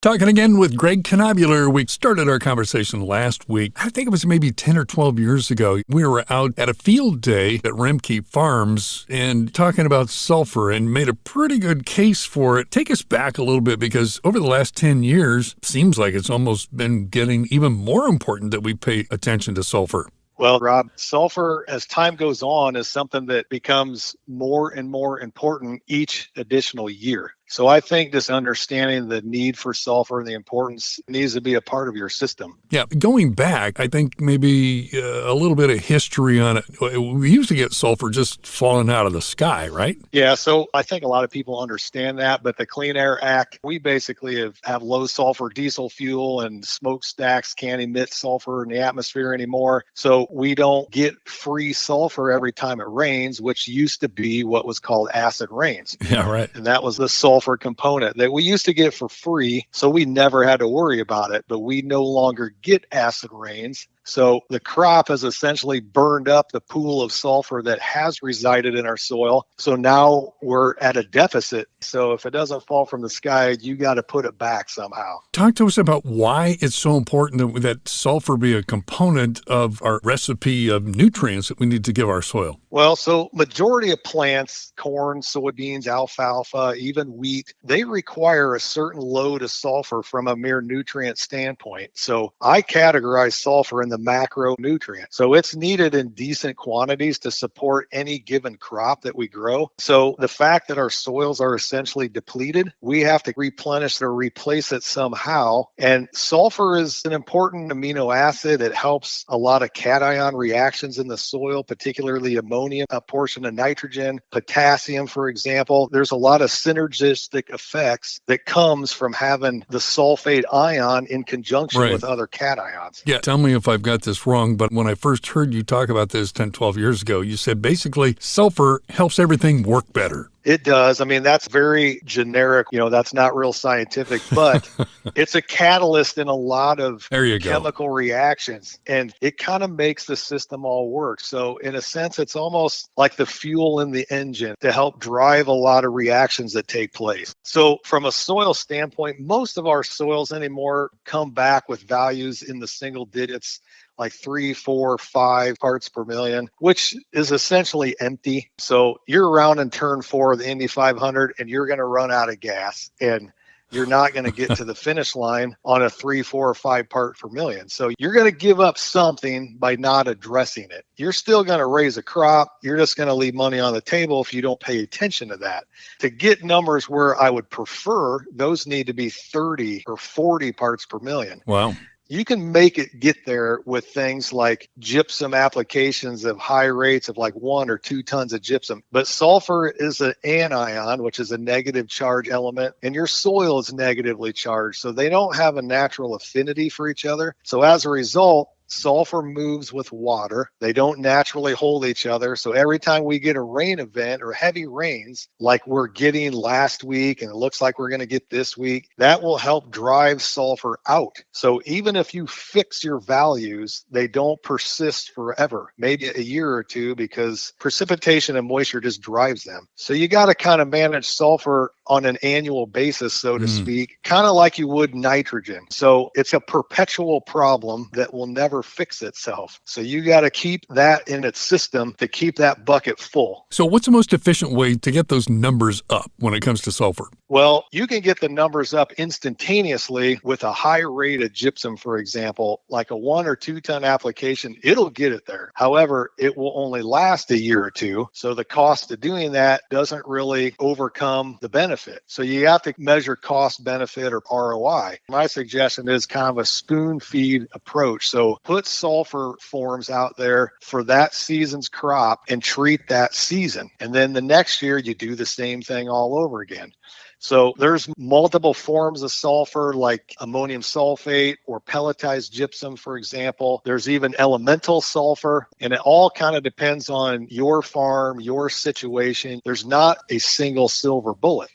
Talking again with Greg Kneubuhle. We started our conversation last week. I think it was maybe 10 or 12 years ago. We were out at a field day at Remke Farms and talking about sulfur and made a pretty good case for it. Take us back a little bit, because over the last 10 years, seems like it's almost been getting even more important that we pay attention to sulfur. Well, Rob, sulfur, as time goes on, is something that becomes more and more important each additional year. So I think just understanding the need for sulfur and the importance needs to be a part of your system. Yeah, going back, I think maybe a little bit of history on it. We used to get sulfur just falling out of the sky, right? Yeah, so I think a lot of people understand that, but the Clean Air Act, we basically have low sulfur diesel fuel, and smokestacks can't emit sulfur in the atmosphere anymore. So we don't get free sulfur every time it rains, which used to be what was called acid rains. Yeah, right. And that was the sulfur component that we used to get for free, so we never had to worry about it. But we no longer get acid rains. So the crop has essentially burned up the pool of sulfur that has resided in our soil. So now we're at a deficit. So if it doesn't fall from the sky, you got to put it back somehow. Talk to us about why it's so important that sulfur be a component of our recipe of nutrients that we need to give our soil. Well, so majority of plants, corn, soybeans, alfalfa, even wheat, they require a certain load of sulfur from a mere nutrient standpoint. So I categorize sulfur in the macronutrient. So it's needed in decent quantities to support any given crop that we grow. So the fact that our soils are essentially depleted, we have to replenish or replace it somehow. And sulfur is an important amino acid. It helps a lot of cation reactions in the soil, particularly ammonium, a portion of nitrogen, potassium, for example. There's a lot of synergistic effects that comes from having the sulfate ion in conjunction with other cations. Yeah, tell me if I've got this wrong, but when I first heard you talk about this 10, 12 years ago, you said basically sulfur helps everything work better. It does. I mean, that's very generic. That's not real scientific, but it's a catalyst in a lot of chemical reactions, and it kind of makes the system all work. So in a sense, it's almost like the fuel in the engine to help drive a lot of reactions that take place. So from a soil standpoint, most of our soils anymore come back with values in the single digits, like 3, 4, 5 parts per million, which is essentially empty. So you're around in turn 4 of the Indy 500, and you're going to run out of gas, and you're not going to get to the finish line on a 3, 4, or 5 part per million. So you're going to give up something by not addressing it. You're still going to raise a crop. You're just going to leave money on the table if you don't pay attention to that. To get numbers where I would prefer, those need to be 30 or 40 parts per million. Wow. You can make it get there with things like gypsum applications of high rates of like 1 or 2 tons of gypsum. But sulfur is an anion, which is a negative charge element, and your soil is negatively charged. So they don't have a natural affinity for each other. So as a result, sulfur moves with water. They don't naturally hold each other. So every time we get a rain event or heavy rains, like we're getting last week, and it looks like we're going to get this week, that will help drive sulfur out. So even if you fix your values, they don't persist forever, maybe a year or two, because precipitation and moisture just drives them. So you got to kind of manage sulfur on an annual basis, so to speak, kind of like you would nitrogen. So it's a perpetual problem that will never fix itself. So you got to keep that in its system to keep that bucket full. So what's the most efficient way to get those numbers up when it comes to sulfur? Well, you can get the numbers up instantaneously with a high rate of gypsum, for example, like a 1 or 2 ton application. It'll get it there. However, it will only last a year or two. So the cost of doing that doesn't really overcome the benefit. So you have to measure cost benefit or ROI. My suggestion is kind of a spoon feed approach. So put sulfur forms out there for that season's crop and treat that season. And then the next year you do the same thing all over again. So there's multiple forms of sulfur, like ammonium sulfate or pelletized gypsum, for example. There's even elemental sulfur, and it all kind of depends on your farm, your situation. There's not a single silver bullet.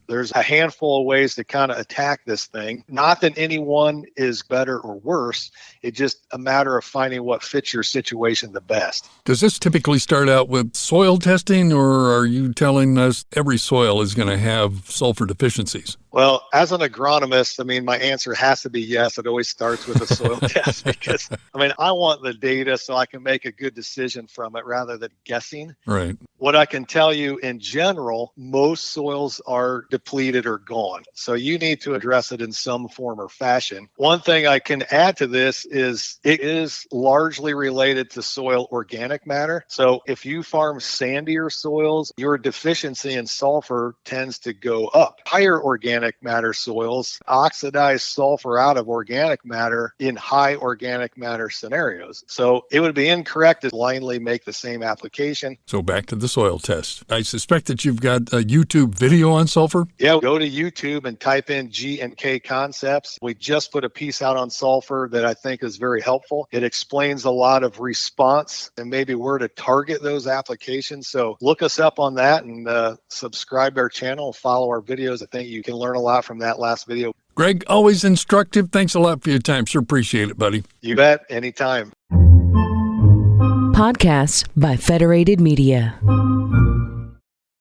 There's a handful of ways to kind of attack this thing. Not that any one is better or worse. It's just a matter of finding what fits your situation the best. Does this typically start out with soil testing, or are you telling us every soil is going to have sulfur deficiencies? Well, as an agronomist, I mean, my answer has to be yes. It always starts with a soil test because, I mean, I want the data so I can make a good decision from it rather than guessing. Right. What I can tell you in general, most soils are depleted or gone. So you need to address it in some form or fashion. One thing I can add to this is it is largely related to soil organic matter. So if you farm sandier soils, your deficiency in sulfur tends to go up. Higher organic matter soils oxidize sulfur out of organic matter in high organic matter scenarios. So it would be incorrect to blindly make the same application. So back to the soil test. I suspect that you've got a YouTube video on sulfur? Yeah, go to YouTube and type in G&K concepts. We just put a piece out on sulfur that I think is very helpful. It explains a lot of response and maybe where to target those applications. So look us up on that and subscribe to our channel, follow our videos. I think you can learn a lot from that last video. Greg, always instructive. Thanks a lot for your time. Sure appreciate it, buddy. You bet. Anytime. Podcasts by Federated Media.